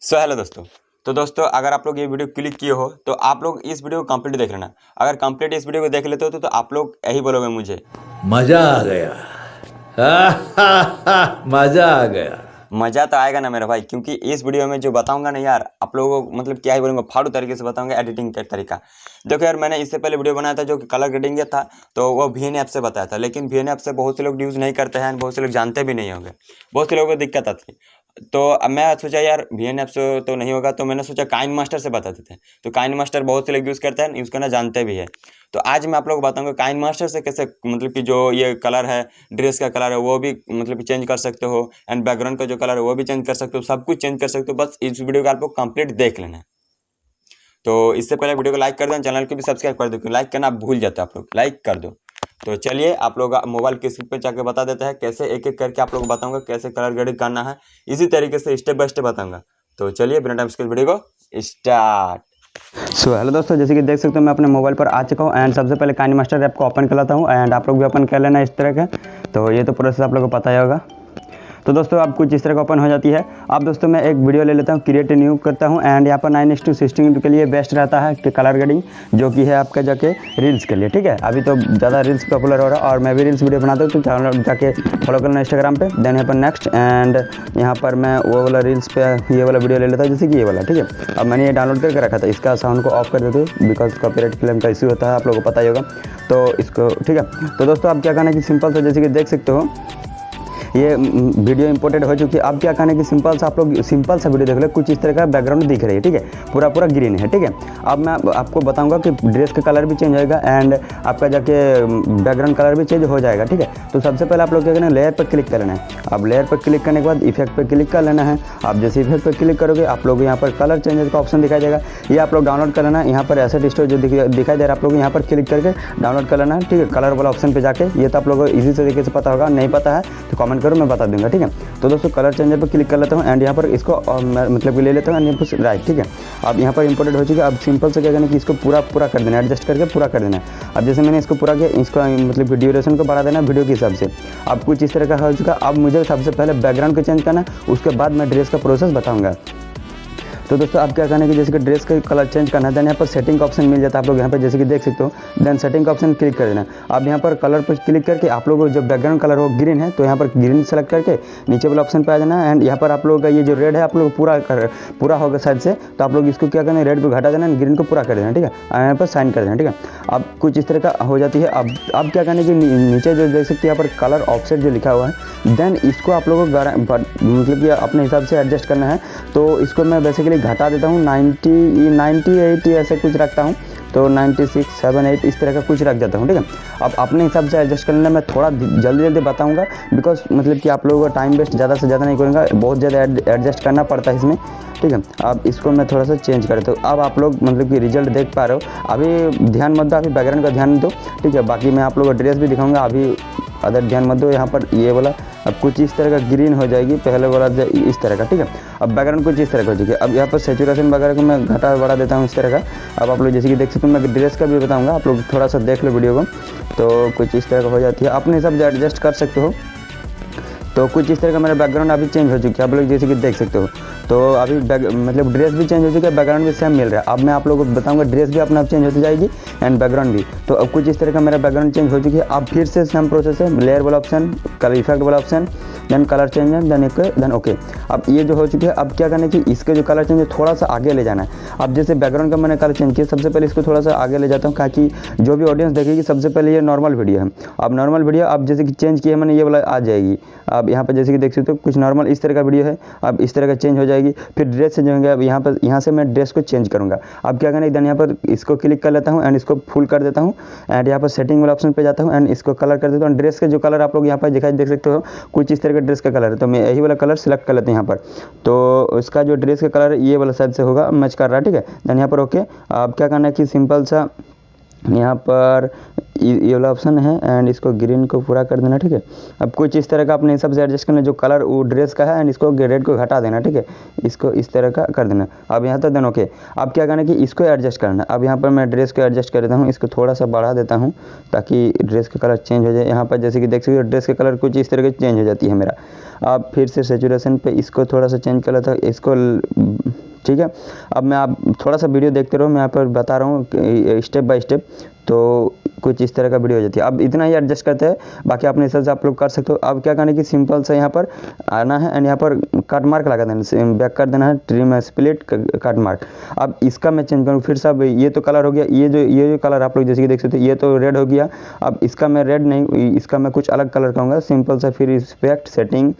Hello दोस्तों। तो दोस्तों अगर आप लोग ये वीडियो क्लिक किए हो तो आप लोग इस वीडियो को कंप्लीट देख लेना। अगर कंप्लीट इस वीडियो को देख लेते हो तो आप लोग यही बोलोगे मुझे मजा आ गया। मजा आ गया। मज़ा तो आएगा ना मेरा भाई, क्योंकि इस वीडियो में जो बताऊंगा ना यार आप लोगों को मतलब क्या ही बोलूँगा, फाड़ू तरीके से बताऊंगा एडिटिंग का तरीका। देखो यार, मैंने इससे पहले वीडियो बनाया था जो कि कलर ग्रेडिंग था, तो वो VN ऐप से बताया था, लेकिन VN ऐप से बहुत से लोग यूज़ नहीं करते हैं, बहुत से लोग जानते भी नहीं होंगे, बहुत से लोगों को दिक्कत आती है। तो अब मैं सोचा यार VN ऐप से तो नहीं होगा, तो मैंने सोचा काइनमास्टर से बता देते हैं। तो काइनमास्टर बहुत से लोग यूज़ करते हैं, यूज़ करना जानते भी है। तो आज मैं आप लोगों को बताऊंगा काइनमास्टर से कैसे मतलब कि जो ये कलर है, ड्रेस का कलर है वो भी मतलब कि चेंज कर सकते हो, एंड बैकग्राउंड का जो कलर है वो भी चेंज कर सकते हो, सब कुछ चेंज कर सकते हो। बस इस वीडियो को आपको कंप्लीट देख लेना है। तो इससे पहले वीडियो को लाइक कर दो, चैनल को भी सब्सक्राइब कर दो, क्योंकि लाइक करना आप भूल जाते हो, आप लोग लाइक कर दो। तो चलिए आप लोग मोबाइल की स्क्रीन पे जाके बता देते हैं कैसे एक एक करके आप लोग बताऊंगा कैसे कलर ग्रेडिंग करना है, इसी तरीके से स्टेप बाय स्टेप बताऊंगा। तो चलिए बिना टाइम स्किप वीडियो को स्टार्ट। हेलो दोस्तों, जैसे कि देख सकते हो मैं अपने मोबाइल पर आ चुका हूँ एंड सबसे पहले काइनमास्टर ऐप को ओपन कर लेता हूँ एंड आप लोग भी ओपन कर लेना इस तरह का। तो ये तो प्रोसेस आप लोगों को पता ही होगा। तो दोस्तों आप कुछ इस तरह का ओपन हो जाती है। अब दोस्तों मैं एक वीडियो ले लेता हूँ, क्रिएट न्यू करता हूँ एंड यहाँ पर 9:16 के लिए बेस्ट रहता है कि कलर ग्रेडिंग, जो कि है आपका जाके रील्स के लिए। ठीक है, अभी तो ज़्यादा रील्स पॉपुलर हो रहा है और मैं भी रील्स वीडियो बनाता हूँ, तो चैनल जाके फॉलो करना इंस्टाग्राम पे। देन यहाँ पर नेक्स्ट एंड यहाँ पर मैं वो वाला रील्स पे ये वाला वीडियो ले लेता हूँ, जैसे कि ये वाला। ठीक है, अब मैंने ये डाउनलोड करके रखा था, इसका साउंड को ऑफ कर देते हूँ बिकॉज कॉपीराइट क्लेम का इशू होता है, आप लोगों को पता ही होगा। तो इसको ठीक है। तो दोस्तों आप क्या करना है कि सिंपल से जैसे कि देख सकते हो ये वीडियो इंपोर्टेड हो चुकी है। अब क्या करना है कि सिंपल सा आप लोग सिंपल सा वीडियो देख ले, कुछ इस तरह का बैकग्राउंड दिख रही है। ठीक है, पूरा ग्रीन है। ठीक है, अब मैं आपको बताऊंगा कि ड्रेस का कलर भी चेंज होएगा एंड आपका जाके बैकग्राउंड कलर भी चेंज हो जाएगा। ठीक है, तो सबसे पहले आप लोग क्या करना है, लेयर पर क्लिक कर लेना है। अब लेयर पर क्लिक करने के बाद इफेक्ट पर क्लिक कर लेना है। आप जैसे इफेक्ट पर क्लिक करोगे आप लोग यहाँ पर कलर चेंजेस का ऑप्शन दिखाई देगा, ये आप लोग डाउनलोड कर लेना है। यहाँ पर एसेट स्टोर जो दिखाई दे रहा है आप लोग यहाँ पर क्लिक करके डाउनलोड कर लेना है। ठीक है, कलर वाला ऑप्शन पे जाके, ये तो आप लोगों को इजी तरीके से पता होगा, नहीं पता है तो कमेंट करो मैं बता दूंगा। ठीक है, तो दोस्तों कलर चेंजर पर क्लिक कर लेता हूँ एंड यहाँ पर इसको मतलब कि ले लेता हूँ एंड राइट। ठीक है, अब यहाँ पर इंपोर्टेड हो चुका है। अब सिंपल से क्या करना है कि इसको पूरा कर देना है, एडजस्ट करके पूरा कर देना है। अब जैसे मैंने इसको पूरा किया, इसको मतलब कि ड्यूरेशन को बढ़ा देना है वीडियो के हिसाब से। अब कुछ इस तरह का हो चुका। अब मुझे सबसे पहले बैकग्राउंड को चेंज करना है, उसके बाद मैं ड्रेस का प्रोसेस बताऊँगा। तो दोस्तों आप क्या करना है कि जैसे कि ड्रेस का कलर चेंज करना है, देन यहाँ पर सेटिंग का ऑप्शन मिल जाता है आप लोग यहाँ पर जैसे कि देख सकते हो। देन सेटिंग का ऑप्शन क्लिक कर देना। अब यहाँ पर कलर पर क्लिक करके आप लोगों को जो बैकग्राउंड कलर हो ग्रीन है, तो यहाँ पर ग्रीन सेलेक्ट करके नीचे वाला ऑप्शन पे आ जाना है एंड यहाँ पर आप लोगों का ये जो रेड है आप लोग पूरा होगा साइड से, तो आप लोग इसको क्या करना है, रेड को घटा देना है, ग्रीन को पूरा कर देना। ठीक है, यहाँ पर साइन कर देना। ठीक है, अब कुछ इस तरह का हो जाती है। अब क्या करना है कि नीचे जो देख सकते हैं यहाँ पर कलर ऑफसेट जो लिखा हुआ है, देन इसको आप लोगों को मतलब कि अपने हिसाब से एडजस्ट करना है। तो इसको मैं बेसिकली घटा देता हूँ, 98 ऐसे कुछ रखता हूँ, तो 96, 7, 8 इस तरह का कुछ रख देता हूँ। ठीक है, अब अपने हिसाब से एडजस्ट कर लेना। मैं थोड़ा जल्दी बताऊँगा बिकॉज मतलब कि आप लोगों का टाइम वेस्ट ज़्यादा से ज़्यादा नहीं करूँगा, बहुत ज़्यादा एडजस्ट करना पड़ता है इसमें। ठीक है, अब इसको मैं थोड़ा सा चेंज करता हूँ। अब आप लोग मतलब कि रिजल्ट देख पा रहे हो। अभी ध्यान मत दो, अभी बैकग्राउंड का ध्यान दो। ठीक है, बाकी मैं आप लोगों को ड्रेस भी दिखाऊंगा, अभी अदर ध्यान मत दो। यहाँ पर ये वाला अब कुछ इस तरह का ग्रीन हो जाएगी, पहले वाला इस तरह का। ठीक है, अब बैकग्राउंड कुछ इस तरह का हो चुकी है। अब यहाँ पर सेचुरेशन वगैरह को मैं घटा बढ़ा देता हूँ इस तरह का। अब आप लोग जैसे कि देख सकते हो, मैं ड्रेस का भी बताऊँगा, आप लोग थोड़ा सा देख लो वीडियो को। तो कुछ इस तरह का हो जाती है, अपने हिसाब से एडजस्ट कर सकते हो। तो कुछ इस तरह का मेरा बैकग्राउंड अभी चेंज हो चुकी है, आप लोग जैसे कि देख सकते हो। तो अभी मतलब ड्रेस भी चेंज हो चुका है, बैकग्राउंड भी सेम मिल रहा है। अब मैं आप लोगों को बताऊंगा ड्रेस भी अपने आप चेंज होती जाएगी एंड बैकग्राउंड भी। तो अब कुछ इस तरह का मेरा बैकग्राउंड चेंज हो चुकी है। अब फिर से सेम प्रोसेस है, लेयर वाला ऑप्शन, कलर इफेक्ट वाला ऑप्शन, देन कलर चेंज है, देन ओके। अब ये जो हो चुकी है, अब क्या करना है कि इसके जो कलर चेंज है थोड़ा सा आगे ले जाना है। अब जैसे बैकग्राउंड का मैंने कलर चेंज किया, सबसे पहले इसको थोड़ा सा आगे ले जाता हूँ, ताकि जो भी ऑडियंस देखेगी सबसे पहले ये नॉर्मल वीडियो है। अब नॉर्मल वीडियो अब जैसे कि चेंज किया मैंने, ये वाला आ जाएगी। अब यहाँ पर जैसे कि देख सकते हो कुछ नॉर्मल इस तरह का वीडियो है, अब इस तरह का चेंज हो जाएगी। फिर ड्रेस चेंज होंगे, अब यहाँ से मैं ड्रेस को चेंज करूँगा। अब क्या करना है, देन यहाँ पर इसको क्लिक कर लेता हूँ एंड इसको फुल कर देता हूँ एंड यहाँ पर सेटिंग वाला ऑप्शन पे जाता हूँ एंड इसको कलर कर देता हूँ। ड्रेस के जो कलर आप लोग यहाँ पर दिखाई देख सकते हो, कुछ इस तरह का ड्रेस का कलर है, तो मैं यही वाला कलर सिलेक्ट कर लेते हैं यहाँ पर। तो इसका जो ड्रेस का कलर ये वाला साइड से होगा, मैच कर रहा है। ठीक है, देन यहाँ पर ओके। अब क्या करना है कि सिंपल सा यहाँ पर ये वाला ऑप्शन है एंड इसको ग्रीन को पूरा कर देना। ठीक है, अब कुछ इस तरह का अपने हिसाब से एडजस्ट करना, जो कलर वो ड्रेस का है एंड इसको रेड को घटा देना। ठीक है, इसको इस तरह का कर देना। अब यहाँ तक देन ओके। अब क्या करना है कि इसको एडजस्ट करना। अब यहाँ पर मैं ड्रेस को एडजस्ट कर देता हूँ, इसको थोड़ा सा बढ़ा देता हूँ ताकि ड्रेस का कलर चेंज हो जाए। यहाँ पर जैसे कि देख सकते हो ड्रेस का कलर कुछ इस तरह की चेंज हो जाती है मेरा। अब फिर से सेचुरेशन पे इसको थोड़ा सा चेंज कर लेता हूँ, इसको ठीक है। अब मैं आप थोड़ा सा वीडियो देखते रहो, मैं यहाँ पर बता रहा हूँ स्टेप बाय स्टेप, तो कुछ इस तरह का वीडियो हो जाती है। अब इतना ही एडजस्ट करते हैं, बाकी अपने हिसाब से आप लोग कर सकते हो। अब क्या करना है कि सिंपल से यहाँ पर आना है एंड यहाँ पर कट मार्क लगा देना, बैक कर देना है, ट्रिम स्प्लिट कट मार्क। अब इसका मैं चेंज करूँ फिर से। अब ये तो कलर हो गया, ये जो कलर आप लोग जैसे कि देख सकते हो ये तो रेड हो गया। अब इसका मैं रेड नहीं, इसका मैं कुछ अलग कलर कहूँगा, सिंपल सा। फिर इफेक्ट सेटिंग,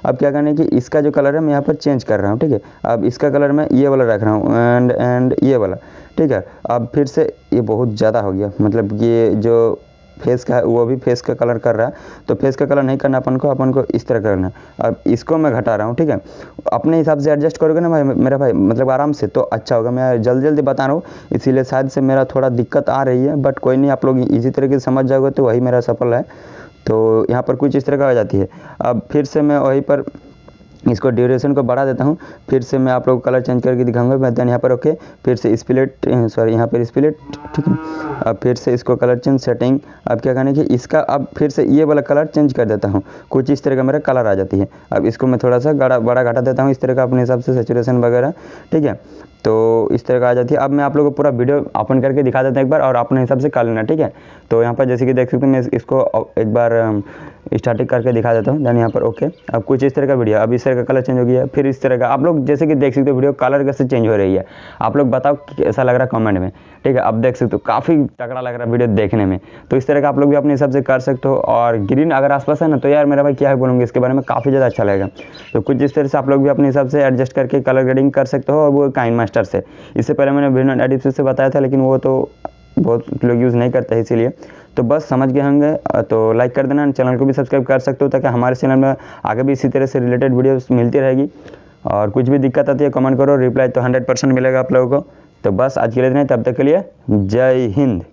अब क्या करना है कि इसका जो कलर है मैं यहाँ पर चेंज कर रहा हूँ, ठीक है। अब इसका कलर मैं ये वाला रख रहा हूँ एंड ये वाला, ठीक है। अब फिर से ये बहुत ज़्यादा हो गया, मतलब ये जो फेस का है वो भी फेस का कलर कर रहा है, तो फेस का कलर नहीं करना अपन को इस तरह करना है। अब इसको मैं घटा रहा हूँ, ठीक है। अपने हिसाब से एडजस्ट करोगे ना भाई, मेरा भाई मतलब आराम से, तो अच्छा होगा। मैं जल्दी बता रहा हूँ, इसीलिए शायद से मेरा थोड़ा दिक्कत आ रही है, बट कोई नहीं, आप लोग इसी तरीके से समझ जाओगे तो वही मेरा सफल है। तो यहाँ पर कुछ इस तरह का हो जाती है। अब फिर से मैं वहीं पर इसको ड्यूरेशन को बढ़ा देता हूँ, फिर से मैं आप लोग को कलर चेंज करके दिखाऊंगा। मैं देन यहाँ पर ओके, फिर से स्प्लिट, सॉरी यहाँ पर स्प्लिट, ठीक है। अब फिर से इसको कलर चेंज सेटिंग, अब क्या करना है कि इसका अब फिर से ये वाला कलर चेंज कर देता हूँ, कुछ इस तरह का मेरा कलर आ जाती है। अब इसको मैं थोड़ा सा बड़ा घटा देता हूँ इस तरह का अपने हिसाब से, सैचुरेशन वगैरह, ठीक है। तो इस तरह का आ जाती है। अब मैं आप लोगों को पूरा वीडियो ओपन करके दिखा देता हूँ एक बार, और अपने हिसाब से कर लेना, ठीक है। तो यहाँ पर जैसे कि देख सकते हैं, मैं इसको एक बार स्टार्टिंग करके दिखा देता हूँ, देन यहाँ पर ओके। अब कुछ इस तरह का वीडियो, अब इस तरह का कलर चेंज हो गया, फिर इस तरह का आप लोग जैसे कि देख सकते हो वीडियो कलर कैसे चेंज हो रही है। आप लोग बताओ कैसा लग रहा है कमेंट में, ठीक है। अब देख सकते हो काफ़ी तगड़ा लग रहा है वीडियो देखने में। तो इस तरह का आप लोग भी अपने हिसाब से कर सकते हो। और ग्रीन अगर आसपास है ना, तो यार मेरा भाई क्या है बोलूँगा इसके बारे में, काफ़ी ज़्यादा अच्छा लगेगा। तो कुछ इस तरह से आप लोग भी अपने हिसाब से एडजस्ट करके कलर ग्रेडिंग कर सकते हो, और वो काइनमास्टर से। इससे पहले मैंने वीडियो एडिट से बताया था, लेकिन वो तो बहुत लोग यूज़ नहीं करते हैं, इसीलिए। तो बस समझ गए होंगे, तो लाइक कर देना, चैनल को भी सब्सक्राइब कर सकते हो, ताकि हमारे चैनल में आगे भी इसी तरह से रिलेटेड वीडियोस मिलती रहेगी। और कुछ भी दिक्कत आती है कमेंट करो, रिप्लाई तो 100% मिलेगा आप लोगों को। तो बस आज के लिए इतना ही, तब तक के लिए जय हिंद।